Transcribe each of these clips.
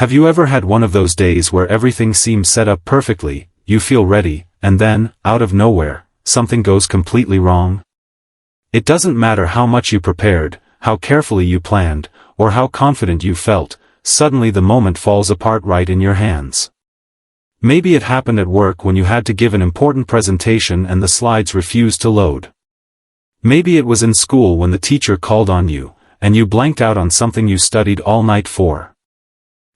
Have you ever had one of those days where everything seems set up perfectly, you feel ready, and then, out of nowhere, something goes completely wrong? It doesn't matter how much you prepared, how carefully you planned, or how confident you felt, suddenly the moment falls apart right in your hands. Maybe it happened at work when you had to give an important presentation and the slides refused to load. Maybe it was in school when the teacher called on you, and you blanked out on something you studied all night for.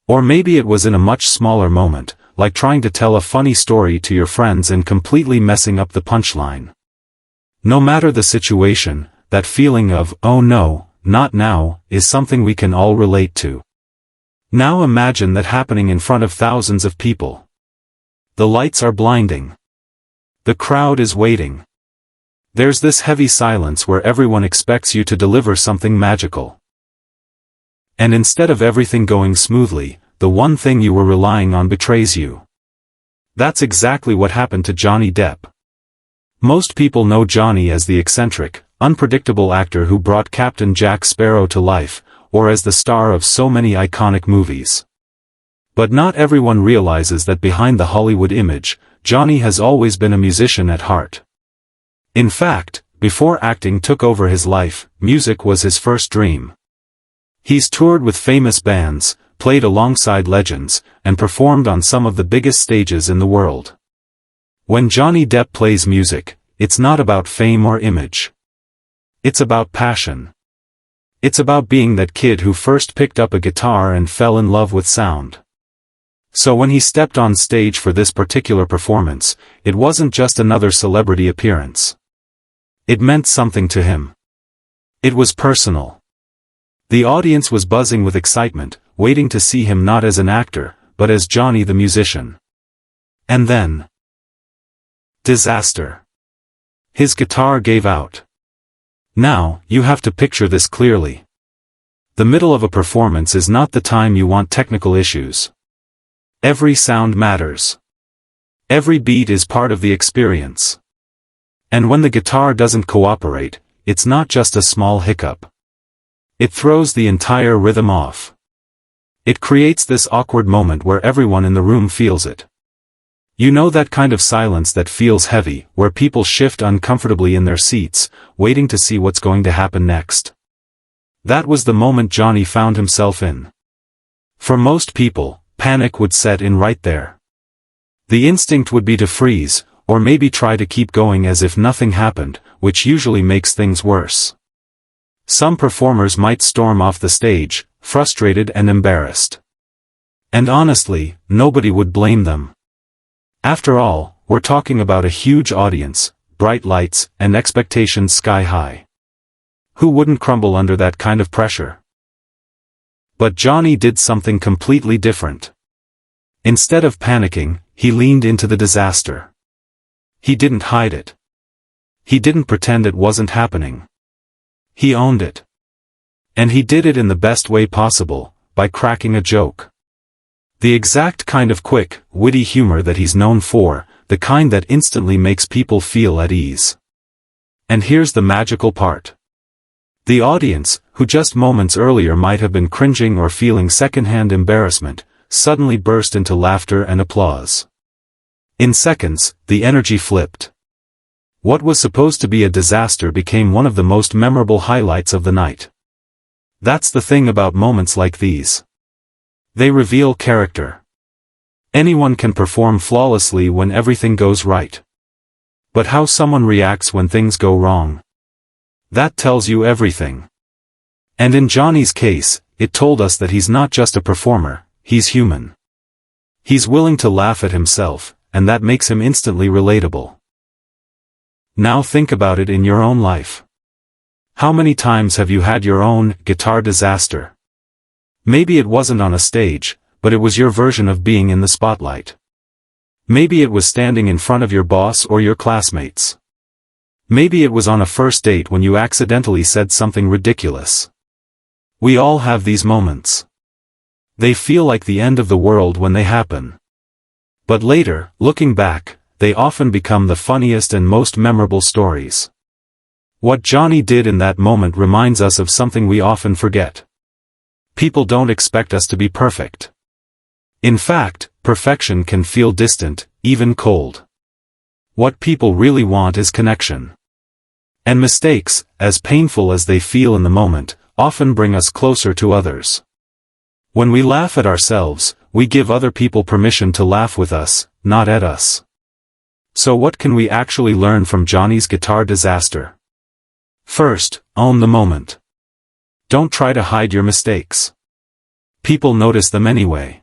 Or maybe it was in a much smaller moment, like trying to tell a funny story to your friends and completely messing up the punchline. No matter the situation, that feeling of, "oh no, not now," is something we can all relate to. Now imagine that happening in front of thousands of people. The lights are blinding. The crowd is waiting. There's this heavy silence where everyone expects you to deliver something magical. And instead of everything going smoothly, the one thing you were relying on betrays you. That's exactly what happened to Johnny Depp. Most people know Johnny as the eccentric, unpredictable actor who brought Captain Jack Sparrow to life, or as the star of so many iconic movies. But not everyone realizes that behind the Hollywood image, Johnny has always been a musician at heart. In fact, before acting took over his life, music was his first dream. He's toured with famous bands, played alongside legends, and performed on some of the biggest stages in the world. When Johnny Depp plays music, it's not about fame or image. It's about passion. It's about being that kid who first picked up a guitar and fell in love with sound. So when he stepped on stage for this particular performance, it wasn't just another celebrity appearance. It meant something to him. It was personal. The audience was buzzing with excitement, waiting to see him not as an actor, but as Johnny the musician. And then... disaster. His guitar gave out. Now, you have to picture this clearly. The middle of a performance is not the time you want technical issues. Every sound matters. Every beat is part of the experience. And when the guitar doesn't cooperate, it's not just a small hiccup. It throws the entire rhythm off. It creates this awkward moment where everyone in the room feels it. You know that kind of silence that feels heavy, where people shift uncomfortably in their seats, waiting to see what's going to happen next. That was the moment Johnny found himself in. For most people, panic would set in right there. The instinct would be to freeze, or maybe try to keep going as if nothing happened, which usually makes things worse. Some performers might storm off the stage, frustrated and embarrassed. And honestly, nobody would blame them. After all, we're talking about a huge audience, bright lights, and expectations sky high. Who wouldn't crumble under that kind of pressure? But Johnny did something completely different. Instead of panicking, he leaned into the disaster. He didn't hide it. He didn't pretend it wasn't happening. He owned it. And he did it in the best way possible, by cracking a joke. The exact kind of quick, witty humor that he's known for, the kind that instantly makes people feel at ease. And here's the magical part. The audience, who just moments earlier might have been cringing or feeling secondhand embarrassment, suddenly burst into laughter and applause. In seconds, the energy flipped. What was supposed to be a disaster became one of the most memorable highlights of the night. That's the thing about moments like these. They reveal character. Anyone can perform flawlessly when everything goes right. But how someone reacts when things go wrong? That tells you everything. And in Johnny's case, it told us that he's not just a performer, he's human. He's willing to laugh at himself, and that makes him instantly relatable. Now think about it in your own life. How many times have you had your own guitar disaster? Maybe it wasn't on a stage, but it was your version of being in the spotlight. Maybe it was standing in front of your boss or your classmates. Maybe it was on a first date when you accidentally said something ridiculous. We all have these moments. They feel like the end of the world when they happen. But later, looking back, they often become the funniest and most memorable stories. What Johnny did in that moment reminds us of something we often forget. People don't expect us to be perfect. In fact, perfection can feel distant, even cold. What people really want is connection. And mistakes, as painful as they feel in the moment, often bring us closer to others. When we laugh at ourselves, we give other people permission to laugh with us, not at us. So what can we actually learn from Johnny's guitar disaster? First, own the moment. Don't try to hide your mistakes. People notice them anyway.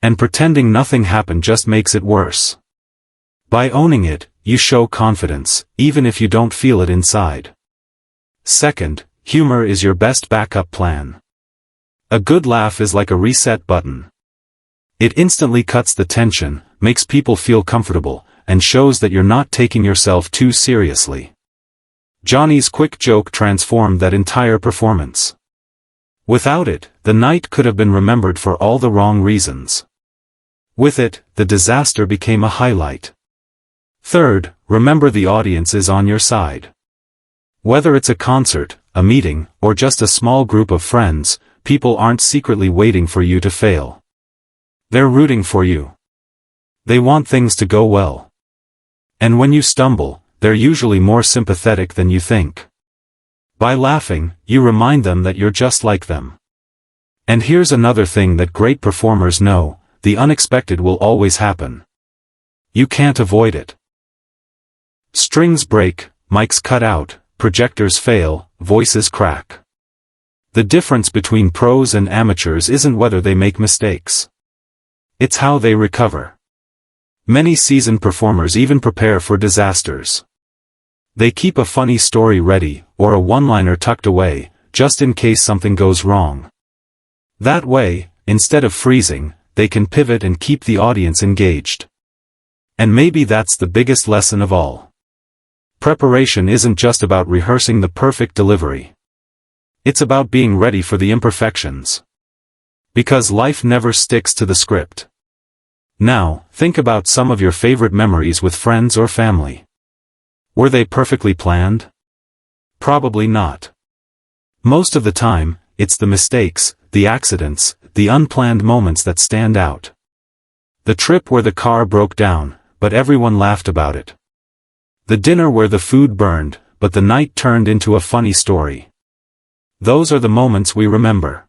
And pretending nothing happened just makes it worse. By owning it, you show confidence, even if you don't feel it inside. Second, humor is your best backup plan. A good laugh is like a reset button. It instantly cuts the tension, makes people feel comfortable, and shows that you're not taking yourself too seriously. Johnny's quick joke transformed that entire performance. Without it, the night could have been remembered for all the wrong reasons. With it, the disaster became a highlight. Third, remember the audience is on your side. Whether it's a concert, a meeting, or just a small group of friends, people aren't secretly waiting for you to fail. They're rooting for you. They want things to go well. And when you stumble, they're usually more sympathetic than you think. By laughing, you remind them that you're just like them. And here's another thing that great performers know: the unexpected will always happen. You can't avoid it. Strings break, mics cut out, projectors fail, voices crack. The difference between pros and amateurs isn't whether they make mistakes. It's how they recover. Many seasoned performers even prepare for disasters. They keep a funny story ready, or a one-liner tucked away, just in case something goes wrong. That way, instead of freezing, they can pivot and keep the audience engaged. And maybe that's the biggest lesson of all. Preparation isn't just about rehearsing the perfect delivery. It's about being ready for the imperfections. Because life never sticks to the script. Now, think about some of your favorite memories with friends or family. Were they perfectly planned? Probably not. Most of the time, it's the mistakes, the accidents, the unplanned moments that stand out. The trip where the car broke down, but everyone laughed about it. The dinner where the food burned, but the night turned into a funny story. Those are the moments we remember.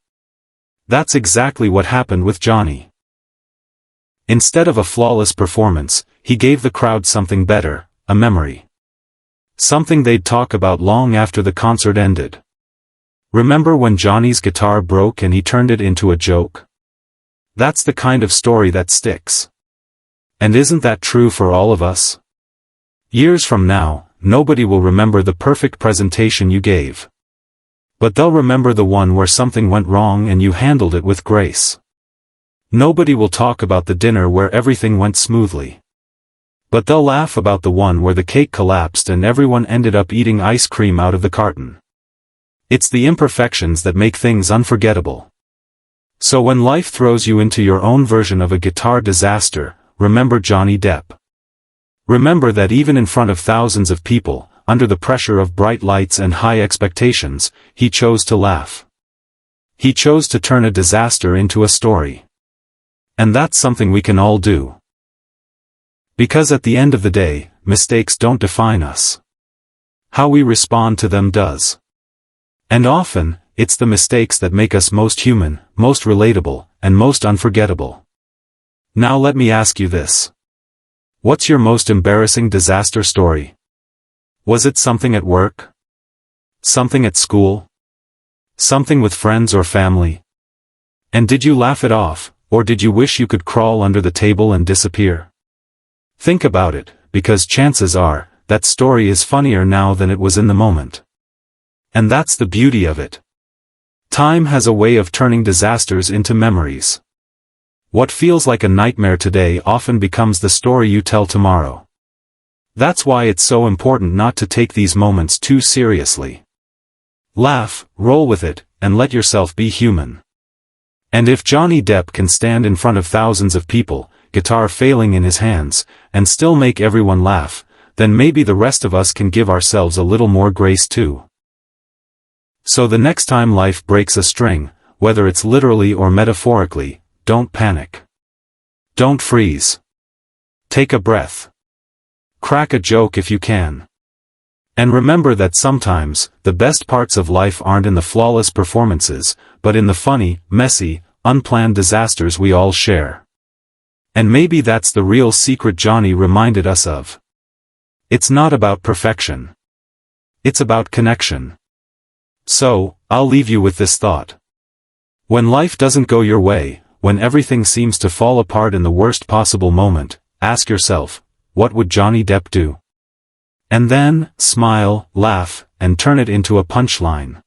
That's exactly what happened with Johnny. Instead of a flawless performance, he gave the crowd something better, a memory. Something they'd talk about long after the concert ended. Remember when Johnny's guitar broke and he turned it into a joke? That's the kind of story that sticks. And isn't that true for all of us? Years from now, nobody will remember the perfect presentation you gave. But they'll remember the one where something went wrong and you handled it with grace. Nobody will talk about the dinner where everything went smoothly. But they'll laugh about the one where the cake collapsed and everyone ended up eating ice cream out of the carton. It's the imperfections that make things unforgettable. So when life throws you into your own version of a guitar disaster, remember Johnny Depp. Remember that even in front of thousands of people, under the pressure of bright lights and high expectations, he chose to laugh. He chose to turn a disaster into a story. And that's something we can all do. Because at the end of the day, mistakes don't define us. How we respond to them does. And often, it's the mistakes that make us most human, most relatable, and most unforgettable. Now let me ask you this. What's your most embarrassing disaster story? Was it something at work? Something at school? Something with friends or family? And did you laugh it off, or did you wish you could crawl under the table and disappear? Think about it, because chances are, that story is funnier now than it was in the moment. And that's the beauty of it. Time has a way of turning disasters into memories. What feels like a nightmare today often becomes the story you tell tomorrow. That's why it's so important not to take these moments too seriously. Laugh, roll with it, and let yourself be human. And if Johnny Depp can stand in front of thousands of people, guitar failing in his hands, and still make everyone laugh, then maybe the rest of us can give ourselves a little more grace too. So the next time life breaks a string, whether it's literally or metaphorically, don't panic. Don't freeze. Take a breath. Crack a joke if you can. And remember that sometimes, the best parts of life aren't in the flawless performances, but in the funny, messy, unplanned disasters we all share. And maybe that's the real secret Johnny reminded us of. It's not about perfection. It's about connection. So, I'll leave you with this thought. When life doesn't go your way, when everything seems to fall apart in the worst possible moment, ask yourself, what would Johnny Depp do? And then, smile, laugh, and turn it into a punchline.